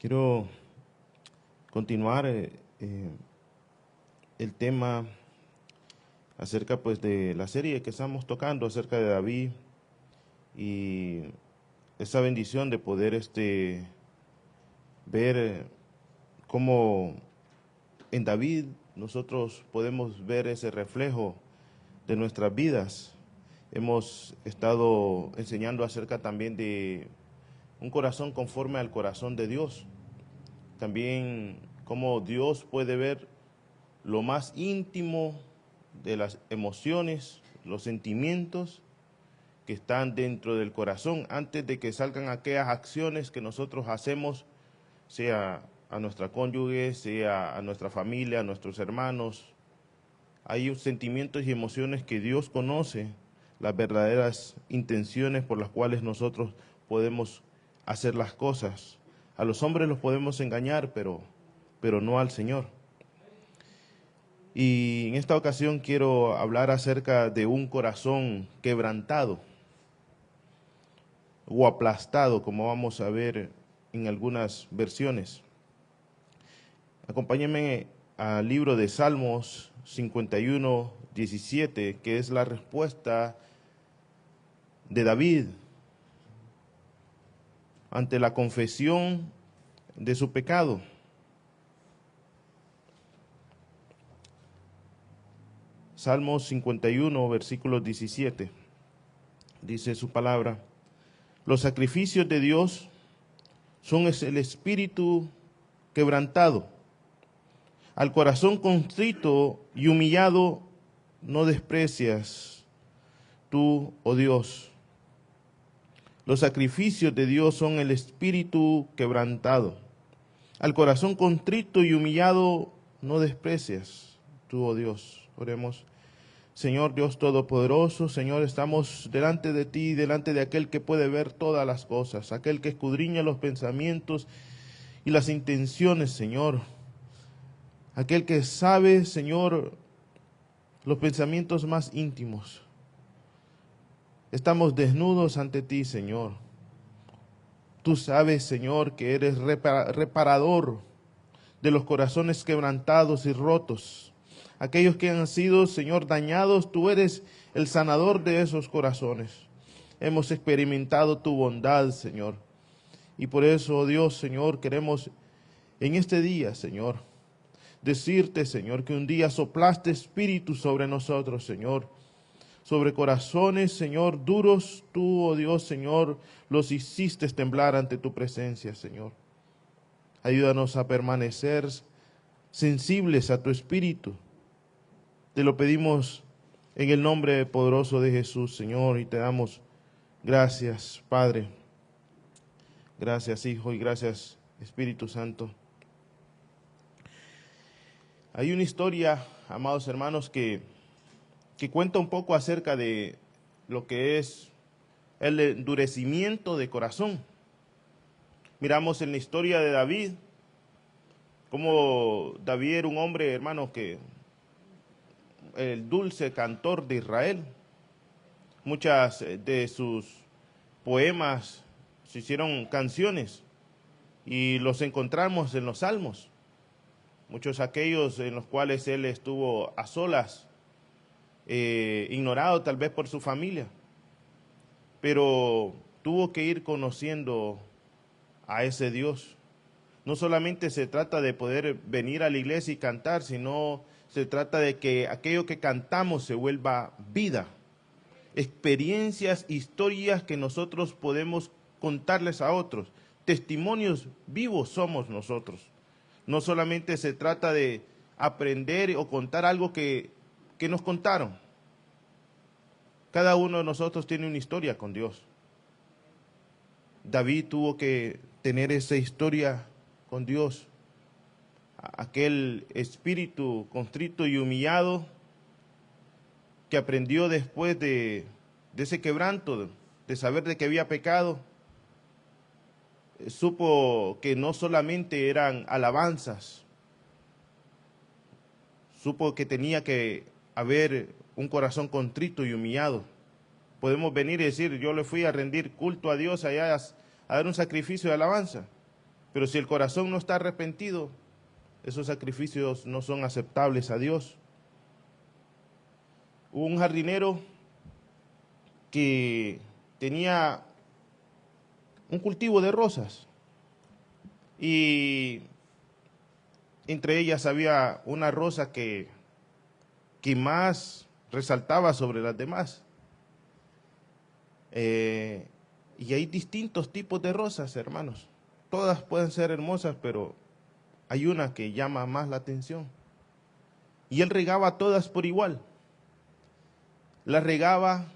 Quiero continuar el tema acerca pues de la serie que estamos tocando acerca de David y esa bendición de poder ver cómo en David nosotros podemos ver ese reflejo de nuestras vidas. Hemos estado enseñando acerca también de un corazón conforme al corazón de Dios. También cómo Dios puede ver lo más íntimo de las emociones, los sentimientos que están dentro del corazón antes de que salgan aquellas acciones que nosotros hacemos, sea a nuestra cónyuge, sea a nuestra familia, a nuestros hermanos. Hay sentimientos y emociones que Dios conoce, las verdaderas intenciones por las cuales nosotros podemos hacer las cosas. A los hombres los podemos engañar, pero no al Señor. Y en esta ocasión quiero hablar acerca de un corazón quebrantado o aplastado, como vamos a ver en algunas versiones. Acompáñenme al libro de Salmos 51, 17, que es la respuesta de David ante la confesión de su pecado. Salmos 51, versículo 17, dice su palabra: los sacrificios de Dios son el espíritu quebrantado. Al corazón contrito y humillado no desprecias tú, oh Dios. Los sacrificios de Dios son el espíritu quebrantado. Al corazón contrito y humillado no desprecias tú, oh Dios. Oremos. Señor Dios Todopoderoso, Señor, estamos delante de ti, delante de aquel que puede ver todas las cosas, aquel que escudriña los pensamientos y las intenciones, Señor. Aquel que sabe, Señor, los pensamientos más íntimos. Estamos desnudos ante ti, Señor. Tú sabes, Señor, que eres reparador de los corazones quebrantados y rotos. Aquellos que han sido, Señor, dañados, tú eres el sanador de esos corazones. Hemos experimentado tu bondad, Señor. Y por eso, oh Dios, Señor, queremos en este día, Señor, decirte, Señor, que un día soplaste espíritu sobre nosotros, Señor. Sobre corazones, Señor, duros, tú, oh Dios, Señor, los hiciste temblar ante tu presencia, Señor. Ayúdanos a permanecer sensibles a tu espíritu. Te lo pedimos en el nombre poderoso de Jesús, Señor, y te damos gracias, Padre. Gracias, Hijo, y gracias, Espíritu Santo. Hay una historia, amados hermanos, que cuenta un poco acerca de lo que es el endurecimiento de corazón. Miramos en la historia de David, cómo David era un hombre, hermano, que el dulce cantor de Israel. Muchas de sus poemas se hicieron canciones y los encontramos en los salmos. Muchos aquellos en los cuales él estuvo a solas, ignorado tal vez por su familia, pero tuvo que ir conociendo a ese Dios. No solamente se trata de poder venir a la iglesia y cantar, sino se trata de que aquello que cantamos se vuelva vida, experiencias, historias que nosotros podemos contarles a otros. Testimonios vivos somos nosotros. No solamente se trata de aprender o contar algo que nos contaron. Cada uno de nosotros tiene una historia con Dios. David tuvo que tener esa historia con Dios. Aquel espíritu contrito y humillado que aprendió después de ese quebranto, de saber de que había pecado, supo que no solamente eran alabanzas, supo que tenía que haber un corazón contrito y humillado. Podemos venir y decir, yo le fui a rendir culto a Dios allá, a dar un sacrificio de alabanza, Pero si el corazón no está arrepentido, esos sacrificios no son aceptables a Dios. Hubo un jardinero que tenía un cultivo de rosas y entre ellas había una rosa que más resaltaba sobre las demás. Y hay distintos tipos de rosas, hermanos. Todas pueden ser hermosas, pero hay una que llama más la atención. Y él regaba todas por igual. Las regaba,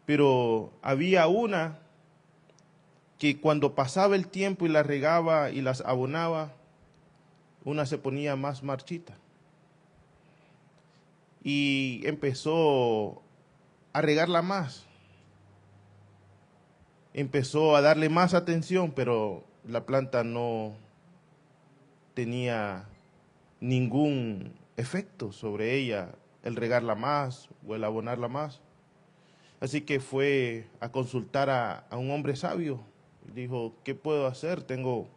pero había una que cuando pasaba el tiempo y las regaba y las abonaba, una se ponía más marchita. Y empezó a regarla más. Empezó a darle más atención, pero la planta no tenía ningún efecto sobre ella, el regarla más o el abonarla más. Así que fue a consultar a un hombre sabio. Dijo, ¿qué puedo hacer? Tengo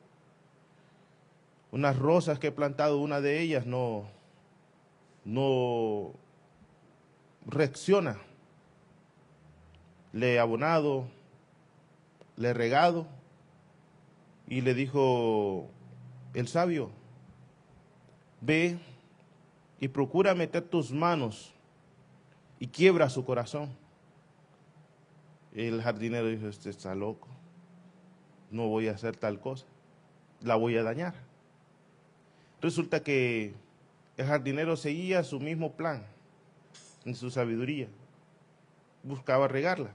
unas rosas que he plantado, una de ellas no reacciona. Le he abonado, le he regado, y le dijo el sabio, ve y procura meter tus manos y quiebra su corazón. El jardinero dijo, este está loco, no voy a hacer tal cosa, la voy a dañar. Resulta que el jardinero seguía su mismo plan, en su sabiduría, buscaba regarla,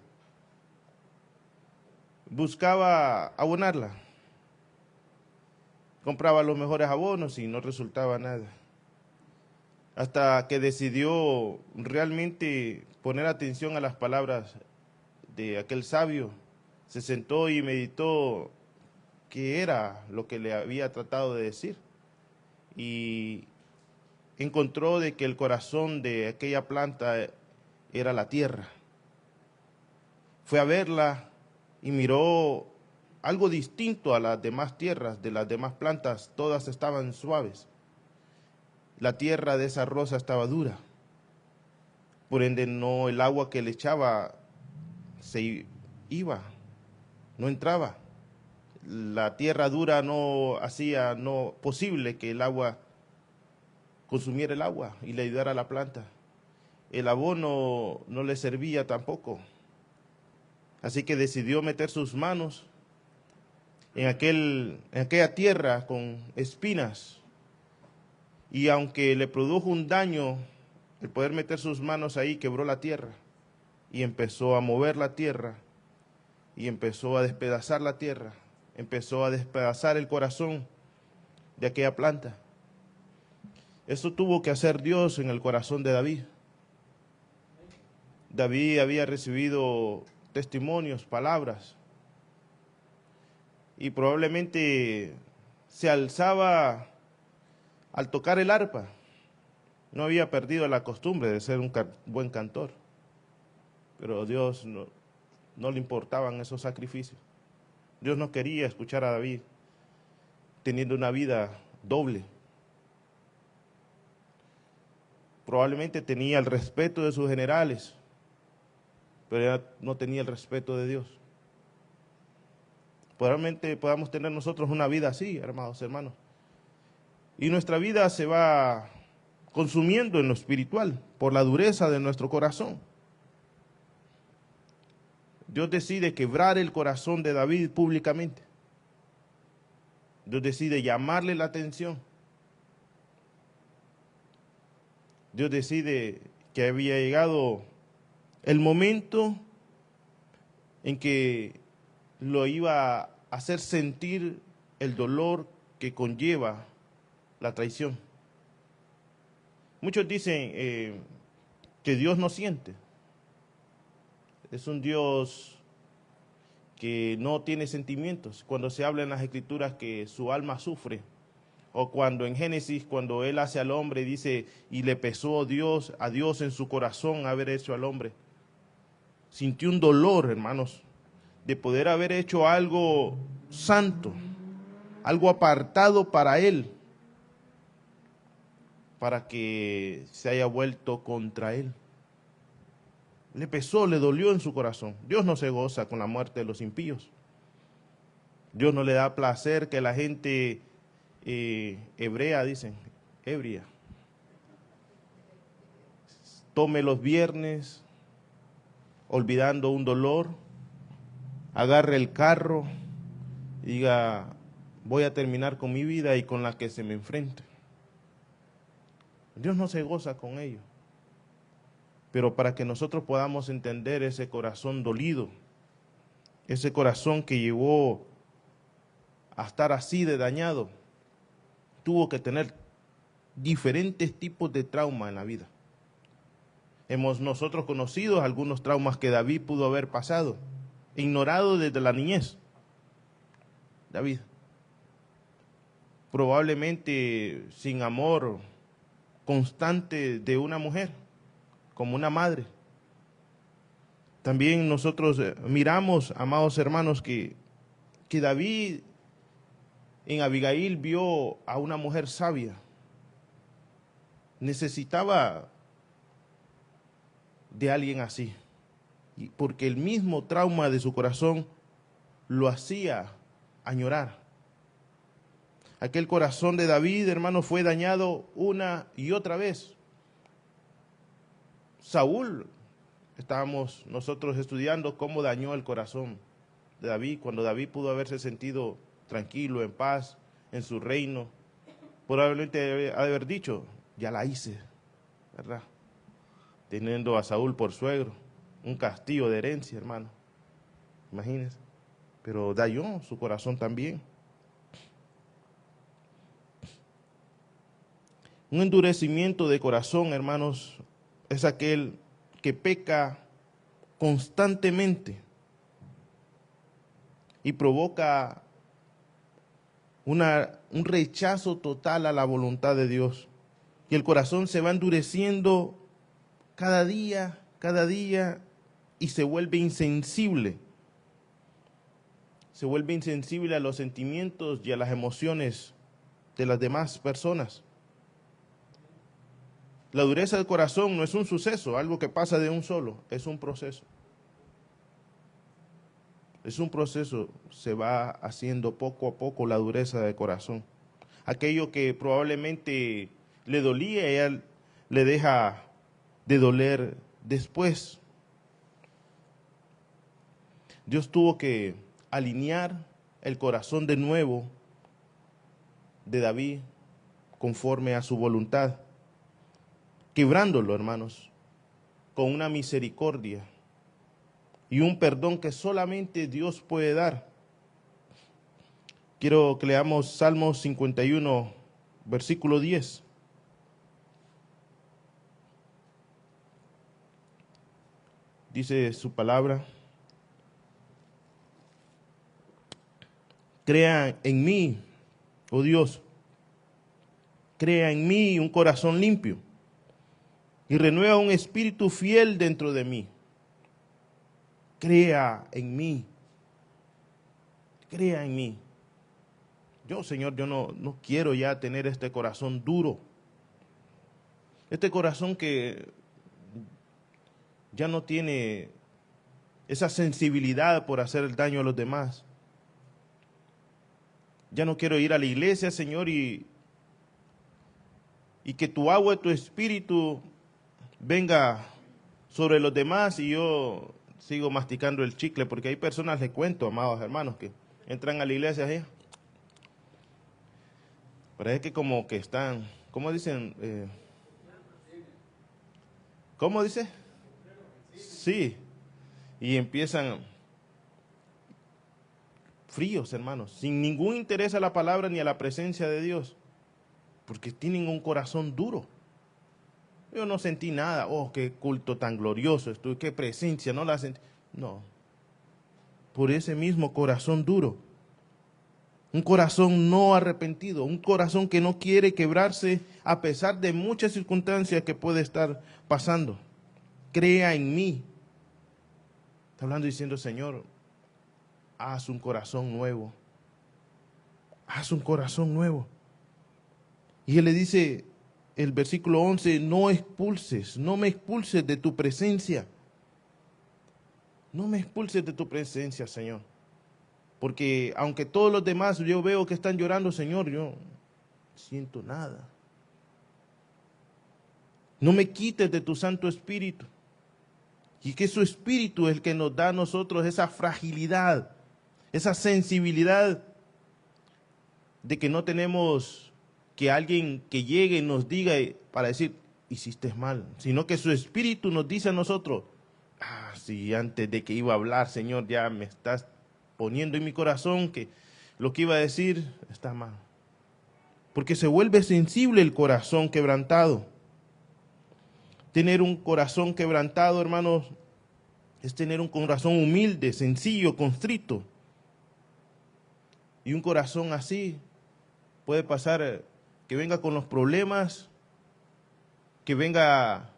buscaba abonarla, compraba los mejores abonos y no resultaba nada. Hasta que decidió realmente poner atención a las palabras de aquel sabio, se sentó y meditó qué era lo que le había tratado de decir y encontró de que el corazón de aquella planta era la tierra. Fue a verla y miró algo distinto a las demás tierras, de las demás plantas, todas estaban suaves. La tierra de esa rosa estaba dura, por ende no, el agua que le echaba se iba, no entraba. La tierra dura no hacía posible que el agua consumiera el agua y le ayudara a la planta. El abono no le servía tampoco. Así que decidió meter sus manos en aquella tierra con espinas. Y aunque le produjo un daño el poder meter sus manos ahí, quebró la tierra y empezó a mover la tierra y empezó a despedazar la tierra, empezó a despedazar el corazón de aquella planta. Esto tuvo que hacer Dios en el corazón de David. David había recibido testimonios, palabras, y probablemente se alzaba al tocar el arpa. No había perdido la costumbre de ser un buen cantor, pero a Dios no le importaban esos sacrificios. Dios no quería escuchar a David teniendo una vida doble. Probablemente tenía el respeto de sus generales, pero no tenía el respeto de Dios. Probablemente podamos tener nosotros una vida así, hermanos. Y nuestra vida se va consumiendo en lo espiritual por la dureza de nuestro corazón. Dios decide quebrar el corazón de David públicamente. Dios decide llamarle la atención. Dios decide que había llegado el momento en que lo iba a hacer sentir el dolor que conlleva la traición. Muchos dicen que Dios no siente. Es un Dios que no tiene sentimientos. Cuando se habla en las Escrituras que su alma sufre, o cuando en Génesis, cuando Él hace al hombre, dice, y le pesó a Dios en su corazón haber hecho al hombre. Sintió un dolor, hermanos, de poder haber hecho algo santo, algo apartado para él, para que se haya vuelto contra él. Le pesó, le dolió en su corazón. Dios no se goza con la muerte de los impíos. Dios no le da placer que la gente hebrea, dicen, ebria, tome los viernes olvidando un dolor, agarre el carro y diga, voy a terminar con mi vida y con la que se me enfrente. Dios no se goza con ello. Pero para que nosotros podamos entender ese corazón dolido, ese corazón que llegó a estar así de dañado, tuvo que tener diferentes tipos de trauma en la vida. Hemos nosotros conocido algunos traumas que David pudo haber pasado, ignorado desde la niñez. David, probablemente sin amor constante de una mujer, como una madre. También nosotros miramos, amados hermanos, que David en Abigail vio a una mujer sabia. Necesitaba de alguien así, porque el mismo trauma de su corazón lo hacía añorar. Aquel corazón de David, hermano, fue dañado una y otra vez. Saúl, estábamos nosotros estudiando cómo dañó el corazón de David, cuando David pudo haberse sentido tranquilo, en paz, en su reino. Probablemente ha de haber dicho, ya la hice, ¿verdad? Teniendo a Saúl por suegro, un castillo de herencia, hermano. Imagínense. Pero dañó su corazón también. Un endurecimiento de corazón, hermanos, es aquel que peca constantemente y provoca un rechazo total a la voluntad de Dios. Y el corazón se va endureciendo cada día, y se vuelve insensible. Se vuelve insensible a los sentimientos y a las emociones de las demás personas. La dureza del corazón no es un suceso, algo que pasa de un solo, es un proceso. Es un proceso, se va haciendo poco a poco la dureza del corazón. Aquello que probablemente le dolía, ella le deja de doler después. Dios tuvo que alinear el corazón de nuevo de David conforme a su voluntad, quebrándolo, hermanos, con una misericordia y un perdón que solamente Dios puede dar. Quiero que leamos Salmos 51, versículo 10. Dice su palabra: crea en mí, oh Dios, crea en mí un corazón limpio y renueva un espíritu fiel dentro de mí. Crea en mí. Crea en mí. Yo, Señor, yo no quiero ya tener este corazón duro. Este corazón que ya no tiene esa sensibilidad por hacer el daño a los demás. Ya no quiero ir a la iglesia, Señor, y que tu agua, tu espíritu venga sobre los demás y yo sigo masticando el chicle, porque hay personas, les cuento, amados hermanos, que entran a la iglesia así. Parece que como que están, ¿cómo dicen? ¿Cómo dice? Sí, y empiezan fríos, hermanos, sin ningún interés a la palabra ni a la presencia de Dios, porque tienen un corazón duro. Yo no sentí nada, oh, qué culto tan glorioso estuvo, qué presencia, no la sentí. No, por ese mismo corazón duro. Un corazón no arrepentido, un corazón que no quiere quebrarse a pesar de muchas circunstancias que puede estar pasando. Crea en mí. Está hablando diciendo, Señor, haz un corazón nuevo. haz un corazón nuevo. Y Él le dice, el versículo 11, no me expulses de tu presencia. No me expulses de tu presencia, Señor. Porque aunque todos los demás yo veo que están llorando, Señor, yo no siento nada. No me quites de tu Santo Espíritu. Y que su Espíritu es el que nos da a nosotros esa fragilidad, esa sensibilidad de que no tenemos que alguien que llegue y nos diga para decir, hiciste mal, sino que su Espíritu nos dice a nosotros, sí, antes de que iba a hablar, Señor, ya me estás poniendo en mi corazón que lo que iba a decir está mal. Porque se vuelve sensible el corazón quebrantado. Tener un corazón quebrantado, hermanos, es tener un corazón humilde, sencillo, constrito. Y un corazón así puede pasar que venga con los problemas, que venga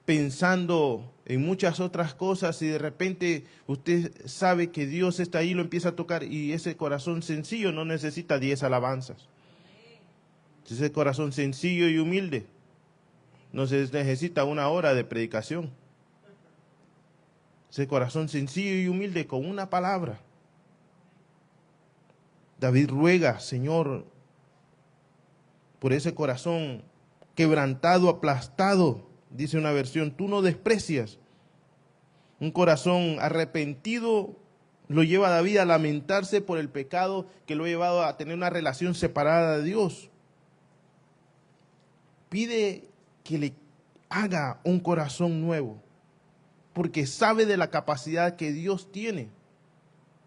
pensando en muchas otras cosas y de repente usted sabe que Dios está ahí, lo empieza a tocar y ese corazón sencillo no necesita 10 alabanzas. Ese corazón sencillo y humilde no se necesita 1 hora de predicación. Ese corazón sencillo y humilde con una palabra. David ruega, Señor, por ese corazón quebrantado, aplastado, dice una versión, tú no desprecias. Un corazón arrepentido lo lleva a David a lamentarse por el pecado que lo ha llevado a tener una relación separada de Dios. Pide que le haga un corazón nuevo, porque sabe de la capacidad que Dios tiene,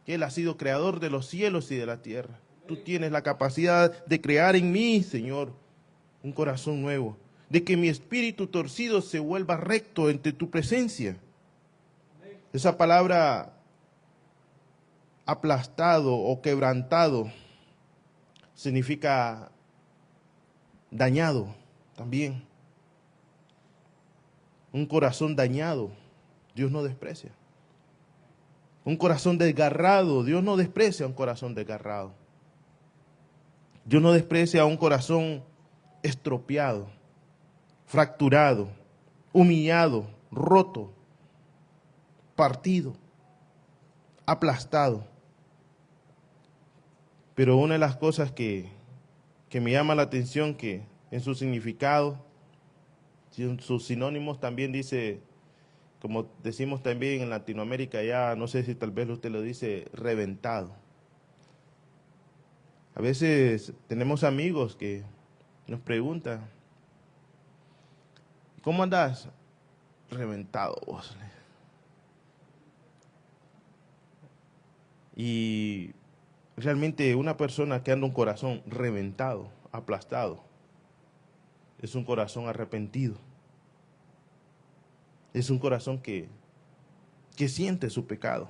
que Él ha sido creador de los cielos y de la tierra. Tú tienes la capacidad de crear en mí, Señor, un corazón nuevo, de que mi espíritu torcido se vuelva recto ante tu presencia. Esa palabra aplastado o quebrantado significa dañado también. Un corazón dañado, Dios no desprecia. Un corazón desgarrado, Dios no desprecia un corazón desgarrado. Dios no desprecia un corazón estropeado, fracturado, humillado, roto, partido, aplastado. Pero una de las cosas que me llama la atención, que en su significado, en sus sinónimos también dice, como decimos también en Latinoamérica, ya no sé si tal vez usted lo dice, reventado. A veces tenemos amigos que nos preguntan, ¿cómo andás? Reventado vos. Y realmente una persona que anda un corazón reventado, aplastado, es un corazón arrepentido. Es un corazón que siente su pecado.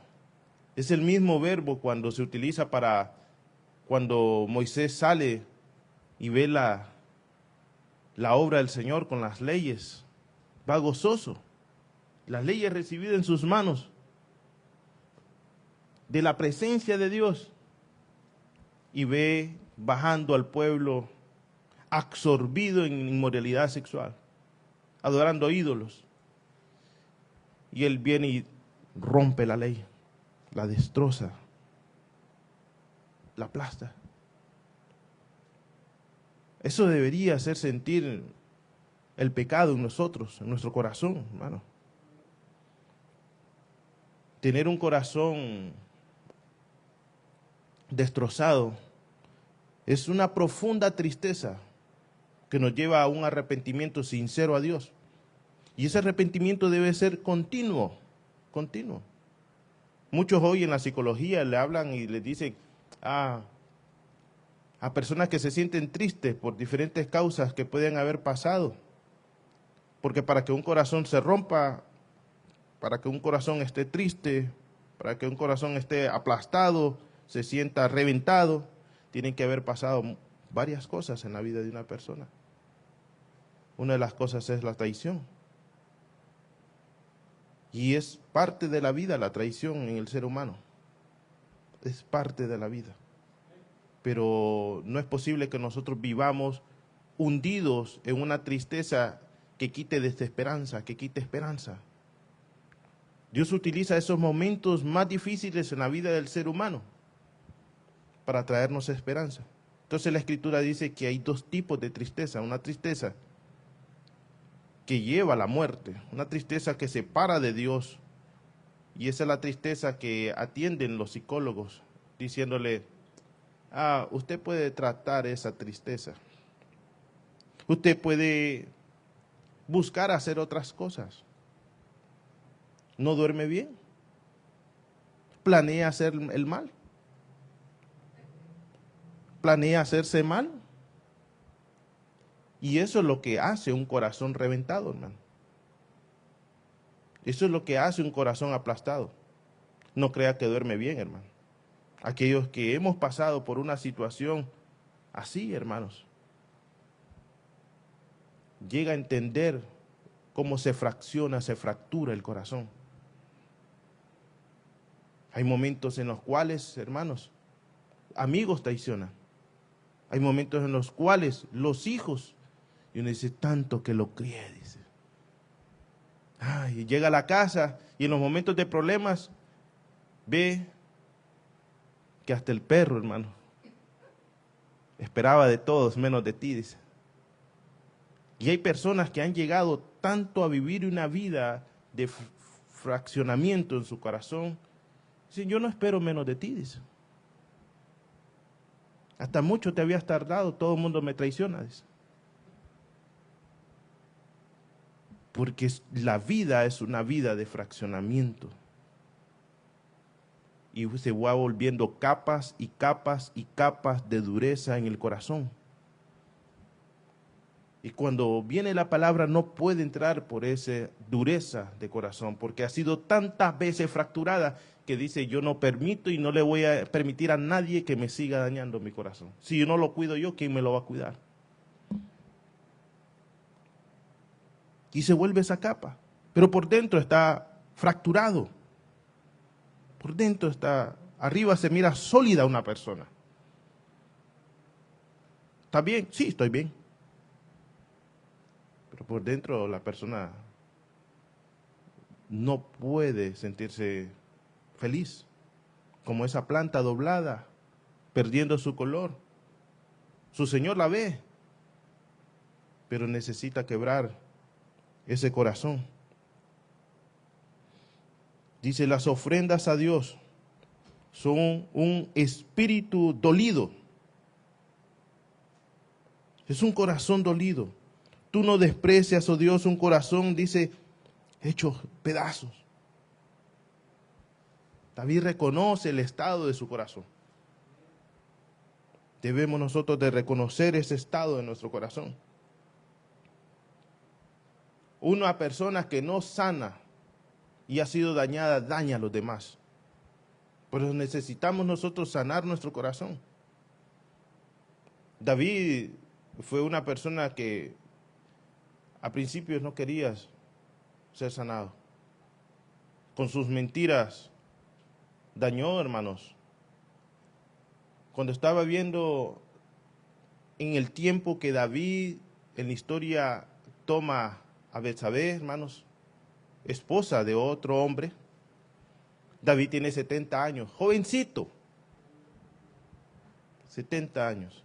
Es el mismo verbo cuando se utiliza cuando Moisés sale y ve la obra del Señor con las leyes. Va gozoso. Las leyes recibidas en sus manos. De la presencia de Dios. Y ve bajando al pueblo absorbido en inmoralidad sexual. Adorando ídolos. Y él viene y rompe la ley. La destroza. La aplasta. Eso debería hacer sentir el pecado en nosotros, en nuestro corazón, hermano. Tener un corazón destrozado es una profunda tristeza que nos lleva a un arrepentimiento sincero a Dios. Y ese arrepentimiento debe ser continuo, continuo. Muchos hoy en la psicología le hablan y les dicen a personas que se sienten tristes por diferentes causas que pueden haber pasado. Porque para que un corazón se rompa, para que un corazón esté triste, para que un corazón esté aplastado, se sienta reventado, tienen que haber pasado varias cosas en la vida de una persona. Una de las cosas es la traición. Y es parte de la vida la traición en el ser humano. Es parte de la vida. pero no es posible que nosotros vivamos hundidos en una tristeza que quite desesperanza, que quite esperanza. Dios utiliza esos momentos más difíciles en la vida del ser humano para traernos esperanza. Entonces la Escritura dice que hay dos tipos de tristeza. Una tristeza que lleva a la muerte, una tristeza que separa de Dios. Y esa es la tristeza que atienden los psicólogos, diciéndole, usted puede tratar esa tristeza. Usted puede buscar hacer otras cosas. ¿No duerme bien? ¿Planea hacer el mal? ¿Planea hacerse mal? Y eso es lo que hace un corazón reventado, hermano. Eso es lo que hace un corazón aplastado. No crea que duerme bien, hermano. Aquellos que hemos pasado por una situación así, hermanos, llega a entender cómo se fracciona, se fractura el corazón. Hay momentos en los cuales, hermanos, amigos traicionan. Hay momentos en los cuales los hijos, y uno dice, tanto que lo crié, dice. Y llega a la casa y en los momentos de problemas ve que hasta el perro, hermano, esperaba de todos menos de ti, dice. Y hay personas que han llegado tanto a vivir una vida de fraccionamiento en su corazón. Dicen, yo no espero menos de ti, dice. Hasta mucho te habías tardado, todo el mundo me traiciona, dice. Porque la vida es una vida de fraccionamiento. Y se va volviendo capas y capas y capas de dureza en el corazón. Y cuando viene la palabra no puede entrar por esa dureza de corazón, porque ha sido tantas veces fracturada que dice, yo no permito y no le voy a permitir a nadie que me siga dañando mi corazón. Si yo no lo cuido yo, ¿quién me lo va a cuidar? Y se vuelve esa capa, pero por dentro está fracturado. Por dentro está, arriba se mira sólida una persona. ¿Está bien? Sí, estoy bien. Pero por dentro la persona no puede sentirse feliz, como esa planta doblada, perdiendo su color. Su Señor la ve, pero necesita quebrar ese corazón. Dice, las ofrendas a Dios son un espíritu dolido. Es un corazón dolido. Tú no desprecias, oh Dios, un corazón, dice, hecho pedazos. David reconoce el estado de su corazón. Debemos nosotros de reconocer ese estado de nuestro corazón. Una persona que no sana y ha sido dañada, daña a los demás. Por eso necesitamos nosotros sanar nuestro corazón. David fue una persona que a principios no quería ser sanado. Con sus mentiras dañó, hermanos. Cuando estaba viendo en el tiempo que David en la historia toma a Betsabé, hermanos, esposa de otro hombre. David tiene 70 años, jovencito, 70 años.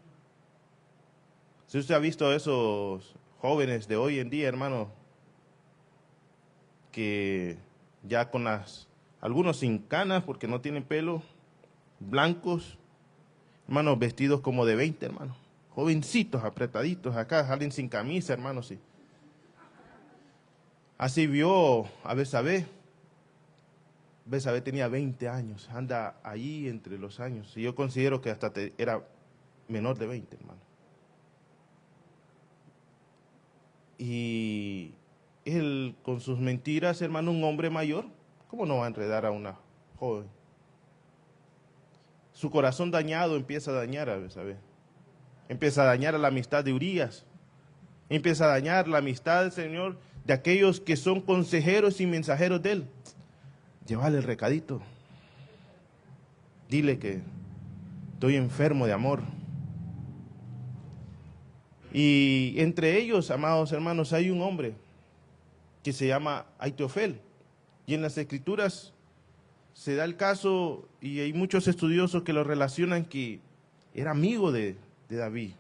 Si usted ha visto a esos jóvenes de hoy en día, hermano, que ya con algunos sin canas porque no tienen pelo, blancos, hermanos, vestidos como de 20, hermano, jovencitos, apretaditos, acá salen sin camisa, hermano, sí. Así vio a Betsabé. Betsabé tenía 20 años, anda ahí entre los años. Y yo considero que hasta era menor de 20, hermano. Y él, con sus mentiras, hermano, un hombre mayor, ¿cómo no va a enredar a una joven? Su corazón dañado empieza a dañar a Betsabé. Empieza a dañar a la amistad de Urías. Empieza a dañar la amistad del Señor de aquellos que son consejeros y mensajeros de Él. Llévale el recadito. Dile que estoy enfermo de amor. Y entre ellos, amados hermanos, hay un hombre que se llama Aitofel. Y en las Escrituras se da el caso, y hay muchos estudiosos que lo relacionan, que era amigo de David.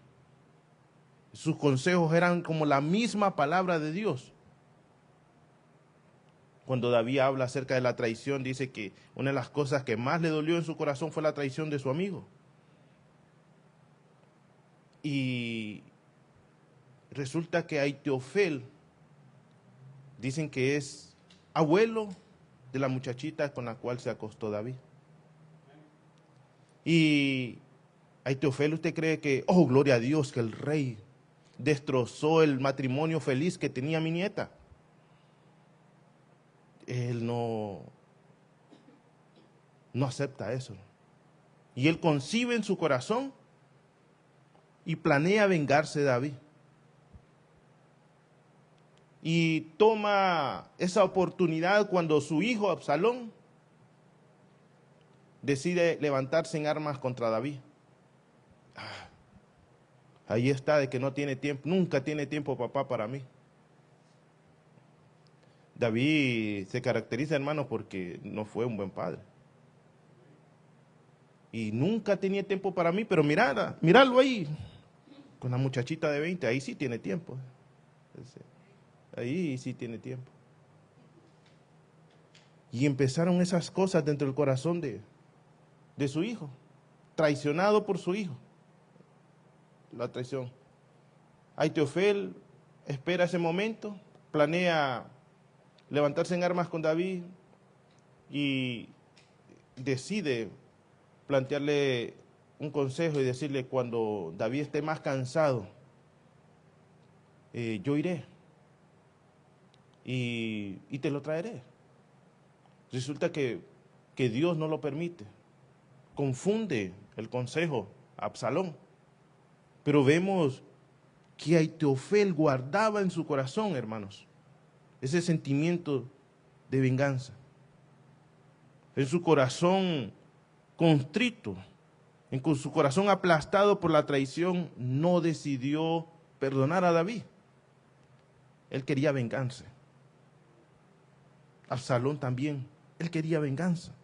Sus consejos eran como la misma palabra de Dios. Cuando David habla acerca de la traición, dice que una de las cosas que más le dolió en su corazón fue la traición de su amigo. Y resulta que Aitofel, dicen que es abuelo de la muchachita con la cual se acostó David. Y Aitofel, ¿usted cree que, oh, gloria a Dios, que el rey destrozó el matrimonio feliz que tenía mi nieta? Él no acepta eso. Y él concibe en su corazón y planea vengarse de David. Y toma esa oportunidad cuando su hijo Absalón decide levantarse en armas contra David. Ahí está, de que no tiene tiempo, nunca tiene tiempo papá para mí. David se caracteriza, hermanos, porque no fue un buen padre. Y nunca tenía tiempo para mí, pero míralo ahí, con la muchachita de 20, ahí sí tiene tiempo. Ahí sí tiene tiempo. Y empezaron esas cosas dentro del corazón de su hijo, traicionado por su hijo. La traición. Aitofel espera ese momento, planea levantarse en armas con David y decide plantearle un consejo y decirle: cuando David esté más cansado, yo iré y te lo traeré. Resulta que Dios no lo permite. Confunde el consejo a Absalón. Pero vemos que Aitofel guardaba en su corazón, hermanos, ese sentimiento de venganza. En su corazón contrito, en su corazón aplastado por la traición, no decidió perdonar a David. Él quería venganza. Absalón también, él quería venganza.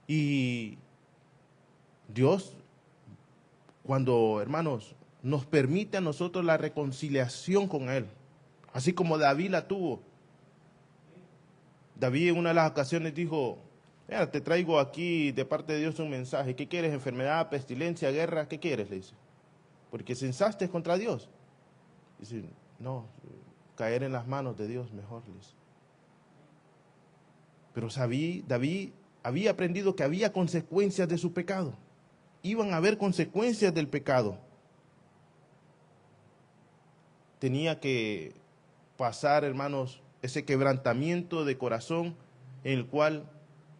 Y Dios, cuando, hermanos, nos permite a nosotros la reconciliación con Él, así como David la tuvo. David en una de las ocasiones dijo: mira, te traigo aquí de parte de Dios un mensaje. ¿Qué quieres? ¿Enfermedad, pestilencia, guerra? ¿Qué quieres? Le dice. Porque censaste contra Dios. Dice: no, caer en las manos de Dios mejor, le dice. Pero David había aprendido que había consecuencias de su pecado. Iban a haber consecuencias del pecado. Tenía que pasar, hermanos, ese quebrantamiento de corazón en el cual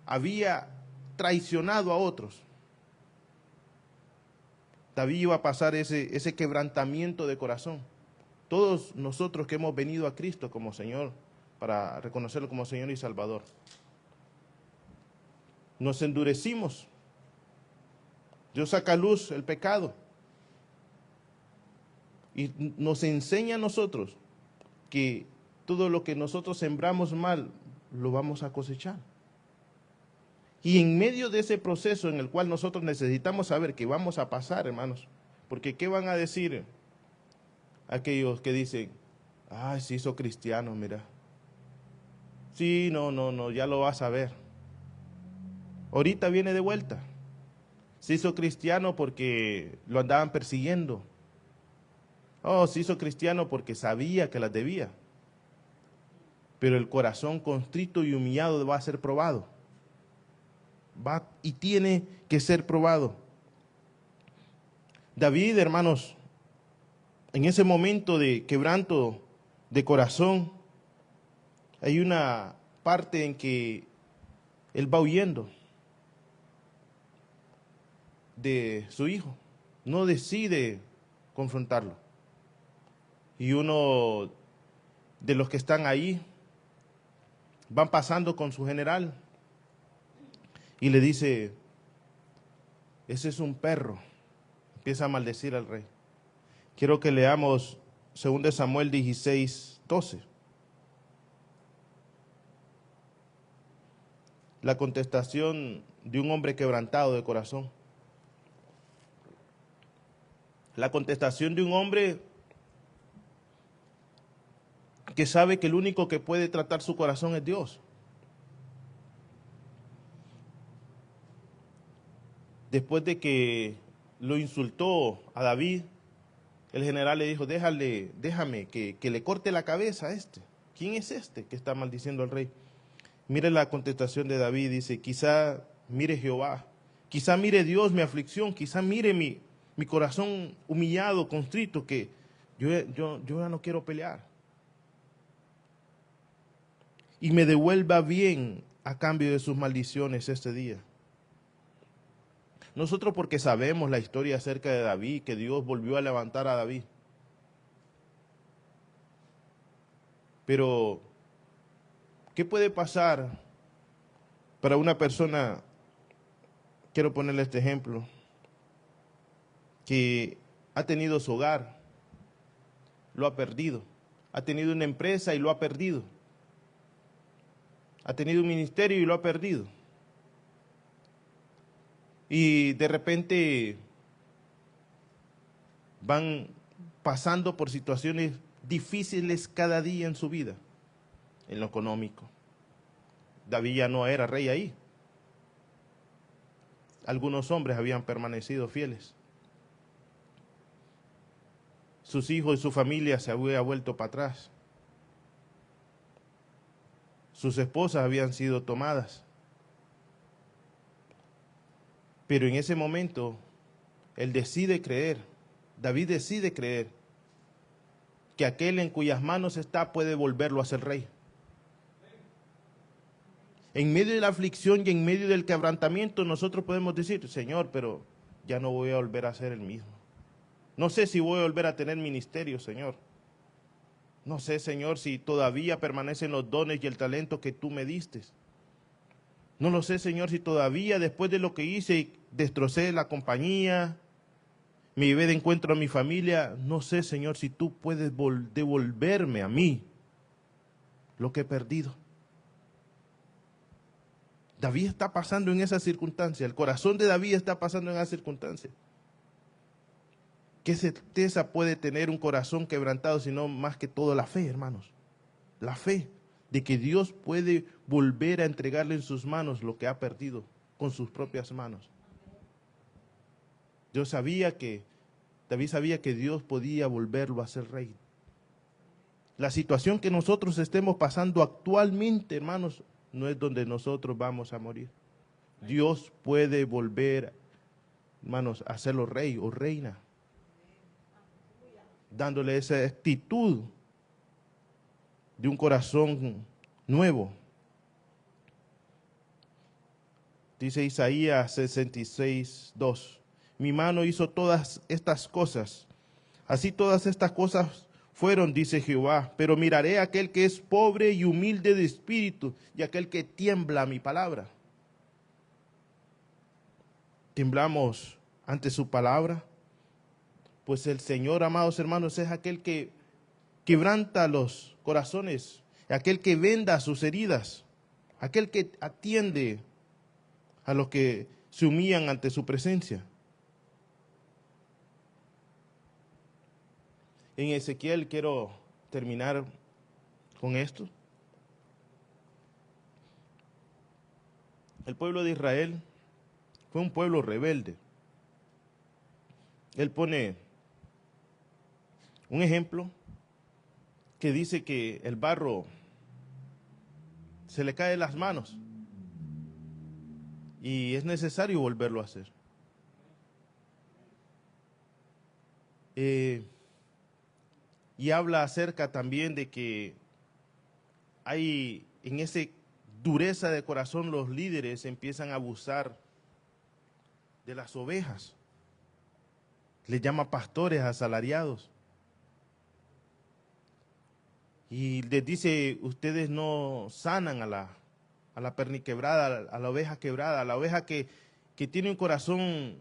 había traicionado a otros. David iba a pasar ese quebrantamiento de corazón. Todos nosotros que hemos venido a Cristo como Señor, para reconocerlo como Señor y Salvador, nos endurecimos. Dios saca a luz el pecado y nos enseña a nosotros que todo lo que nosotros sembramos mal lo vamos a cosechar. Y en medio de ese proceso en el cual nosotros necesitamos saber que vamos a pasar, hermanos, porque ¿qué van a decir aquellos que dicen: ay, se hizo cristiano, mira? Sí, no, ya lo vas a ver. Ahorita viene de vuelta. Se hizo cristiano porque lo andaban persiguiendo. Oh, se hizo cristiano porque sabía que las debía. Pero el corazón contrito y humillado va a ser probado. Va y tiene que ser probado. David, hermanos, en ese momento de quebranto de corazón, hay una parte en que él va huyendo de su hijo. No decide confrontarlo. Y uno de los que están ahí van pasando con su general y le dice, ese es un perro. Empieza a maldecir al rey. Quiero que leamos 2 Samuel 16:12. La contestación de un hombre quebrantado de corazón. La contestación de un hombre que sabe que el único que puede tratar su corazón es Dios. Después de que lo insultó a David, el general le dijo, déjame que le corte la cabeza a este. ¿Quién es este que está maldiciendo al rey? Mire la contestación de David, dice, quizá mire Jehová, quizá mire Dios mi aflicción, quizá mire mi corazón humillado, constrito, que yo ya no quiero pelear. Y me devuelva bien a cambio de sus maldiciones este día. Nosotros porque sabemos la historia acerca de David, que Dios volvió a levantar a David. Pero, ¿qué puede pasar para una persona, quiero ponerle este ejemplo, que ha tenido su hogar, lo ha perdido, ha tenido una empresa y lo ha perdido, ha tenido un ministerio y lo ha perdido? Y de repente van pasando por situaciones difíciles cada día en su vida, en lo económico. David ya no era rey ahí. Algunos hombres habían permanecido fieles. Sus hijos y su familia se habían vuelto para atrás. Sus esposas habían sido tomadas. Pero en ese momento, él decide creer, David decide creer que aquel en cuyas manos está puede volverlo a ser rey. En medio de la aflicción y en medio del quebrantamiento nosotros podemos decir, Señor, pero ya no voy a volver a ser el mismo. No sé si voy a volver a tener ministerio, Señor. No sé, Señor, si todavía permanecen los dones y el talento que tú me diste. No lo sé, Señor, si todavía después de lo que hice, destrocé la compañía, me llevé de encuentro a mi familia. No sé, Señor, si tú puedes devolverme a mí lo que he perdido. David está pasando en esa circunstancia. El corazón de David está pasando en esa circunstancia. ¿Qué certeza puede tener un corazón quebrantado sino más que todo la fe, hermanos? La fe de que Dios puede volver a entregarle en sus manos lo que ha perdido con sus propias manos. David sabía que Dios podía volverlo a ser rey. La situación que nosotros estemos pasando actualmente, hermanos, no es donde nosotros vamos a morir. Dios puede volver, hermanos, a hacerlo rey o reina, dándole esa actitud de un corazón nuevo. Dice Isaías 66:2, mi mano hizo todas estas cosas, así todas estas cosas fueron, dice Jehová, pero miraré a aquel que es pobre y humilde de espíritu y aquel que tiembla a mi palabra. ¿Temblamos ante su palabra? Pues el Señor, amados hermanos, es aquel que quebranta los corazones, aquel que venda sus heridas, aquel que atiende a los que se humillan ante su presencia. En Ezequiel, quiero terminar con esto. El pueblo de Israel fue un pueblo rebelde. Él pone un ejemplo que dice que el barro se le cae de las manos y es necesario volverlo a hacer. Y habla acerca también de que hay en esa dureza de corazón los líderes empiezan a abusar de las ovejas. Les llama pastores asalariados. Y les dice, ustedes no sanan a a la perniquebrada, a la oveja quebrada, a la oveja que tiene un corazón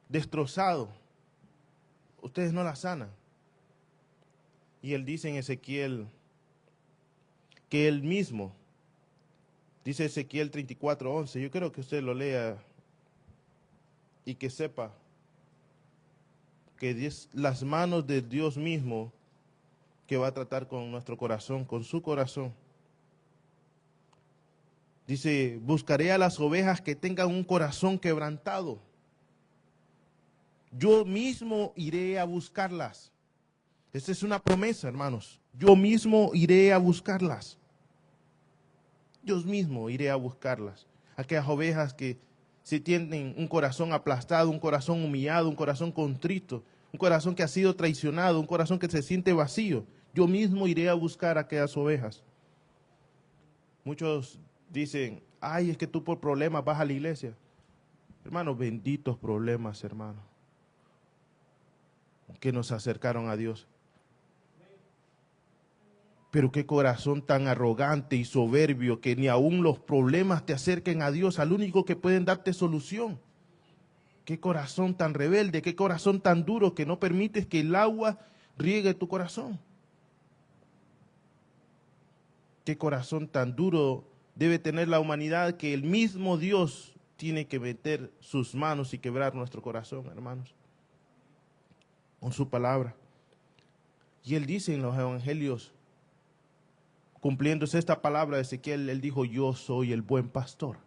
destrozado. Ustedes no la sanan. Y él dice en Ezequiel que él mismo, dice Ezequiel 34:11, yo creo que usted lo lea y que sepa que es las manos de Dios mismo que va a tratar con nuestro corazón, con su corazón. Dice, buscaré a las ovejas que tengan un corazón quebrantado. Yo mismo iré a buscarlas. Esta es una promesa, hermanos. Yo mismo iré a buscarlas. Yo mismo iré a buscarlas. Aquellas ovejas que si tienen un corazón aplastado, un corazón humillado, un corazón contrito, un corazón que ha sido traicionado, un corazón que se siente vacío. Yo mismo iré a buscar a aquellas ovejas. Muchos dicen, ay, es que tú por problemas vas a la iglesia. Hermanos, benditos problemas, hermanos, que nos acercaron a Dios. Pero qué corazón tan arrogante y soberbio que ni aún los problemas te acerquen a Dios, al único que pueden darte solución. Qué corazón tan rebelde, qué corazón tan duro que no permites que el agua riegue tu corazón. Qué corazón tan duro debe tener la humanidad que el mismo Dios tiene que meter sus manos y quebrar nuestro corazón, hermanos, con su palabra. Y él dice en los evangelios, cumpliéndose esta palabra de Ezequiel, él dijo, yo soy el buen pastor.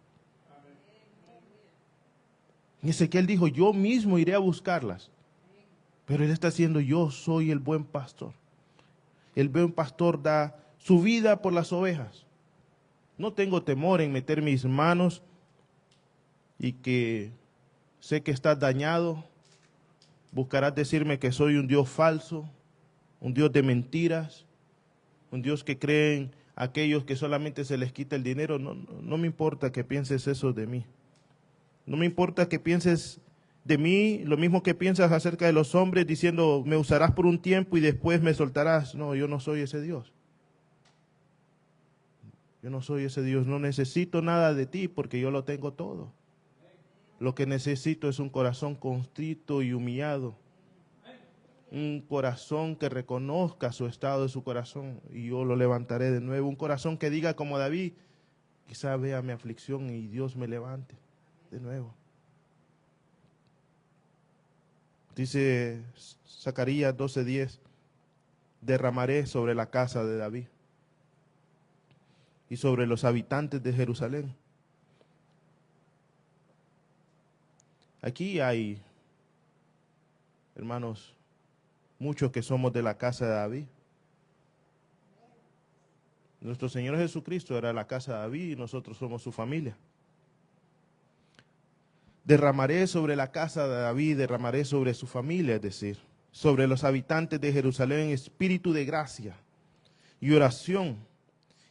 Y Ezequiel dijo, yo mismo iré a buscarlas. Pero él está diciendo, yo soy el buen pastor. El buen pastor da su vida por las ovejas. No tengo temor en meter mis manos y que sé que estás dañado. Buscarás decirme que soy un Dios falso, un Dios de mentiras, un Dios que creen aquellos que solamente se les quita el dinero. No me importa que pienses eso de mí. No me importa que pienses de mí lo mismo que piensas acerca de los hombres, diciendo, me usarás por un tiempo y después me soltarás. No, yo no soy ese Dios. Yo no soy ese Dios. No necesito nada de ti porque yo lo tengo todo. Lo que necesito es un corazón contrito y humillado. Un corazón que reconozca su estado de su corazón y yo lo levantaré de nuevo. Un corazón que diga como David, quizá vea mi aflicción y Dios me levante de nuevo. Dice Zacarías 12:10, derramaré sobre la casa de David y sobre los habitantes de Jerusalén. Aquí hay, hermanos, muchos que somos de la casa de David. Nuestro Señor Jesucristo era la casa de David y nosotros somos su familia. Derramaré sobre la casa de David, derramaré sobre su familia, es decir, sobre los habitantes de Jerusalén, espíritu de gracia y oración.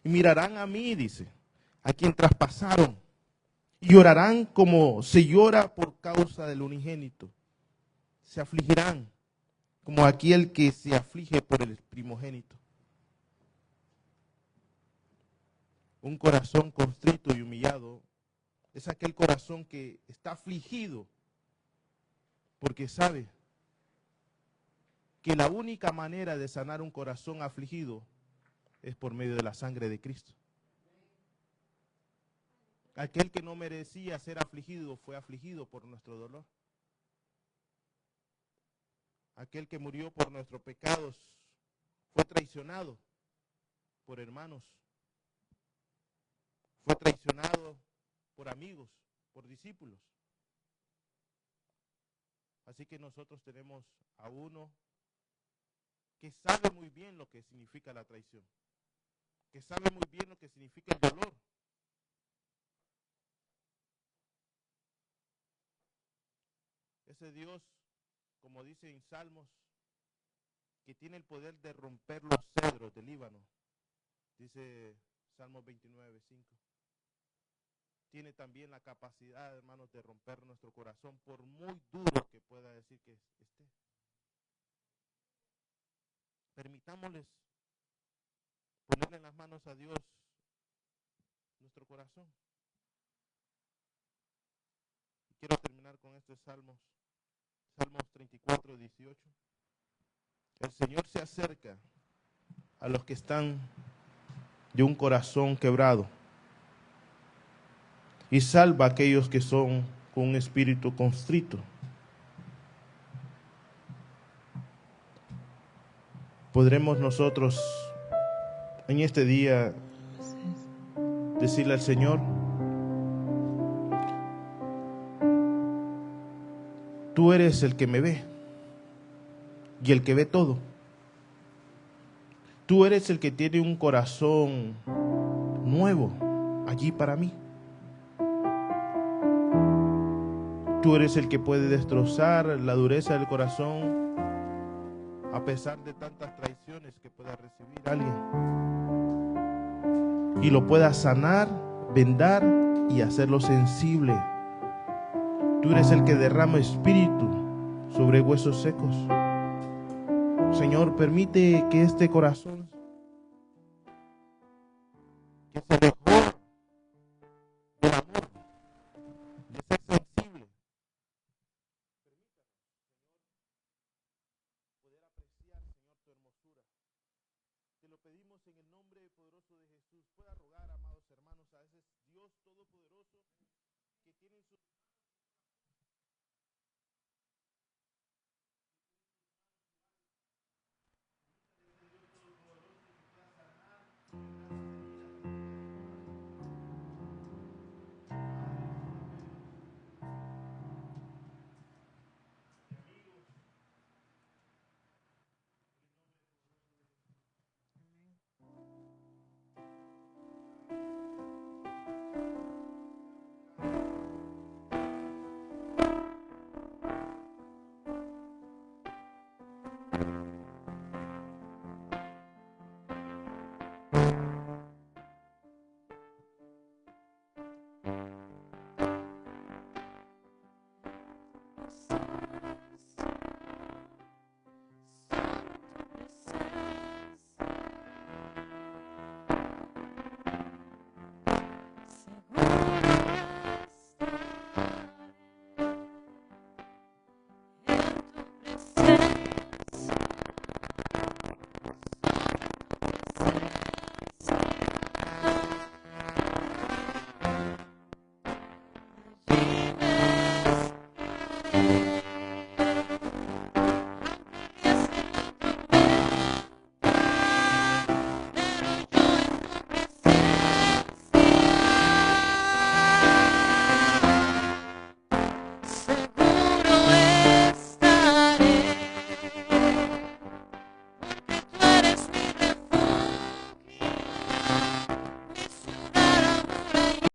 Y mirarán a mí, dice, a quien traspasaron, y llorarán como se llora por causa del unigénito. Se afligirán como aquel que se aflige por el primogénito. Un corazón contrito y humillado es aquel corazón que está afligido porque sabe que la única manera de sanar un corazón afligido es por medio de la sangre de Cristo. Aquel que no merecía ser afligido fue afligido por nuestro dolor. Aquel que murió por nuestros pecados fue traicionado por hermanos. Fue traicionado por amigos, por discípulos. Así que nosotros tenemos a uno que sabe muy bien lo que significa la traición, que sabe muy bien lo que significa el dolor. Ese Dios, como dice en Salmos, que tiene el poder de romper los cedros del Líbano, dice Salmos 29:5. Tiene también la capacidad, hermanos, de romper nuestro corazón, por muy duro que pueda decir que esté. Permitámosles ponerle en las manos a Dios nuestro corazón. Y quiero terminar con estos salmos. Salmos 34, 18. El Señor se acerca a los que están de un corazón quebrado y salva a aquellos que son con un espíritu constrito. Podremos nosotros en este día decirle al Señor: tú eres el que me ve y el que ve todo. Tú eres el que tiene un corazón nuevo allí para mí. Tú eres el que puede destrozar la dureza del corazón a pesar de tantas traiciones que pueda recibir alguien, y lo pueda sanar, vendar y hacerlo sensible. Tú eres el que derrama espíritu sobre huesos secos. Señor, permite que este corazón que se dejó del amor, de ser sensible, poder apreciar, Señor, tu hermosura. Te lo pedimos en el nombre poderoso de Jesús. Pueda rogar, amados hermanos, a ese Dios todopoderoso que tiene en sus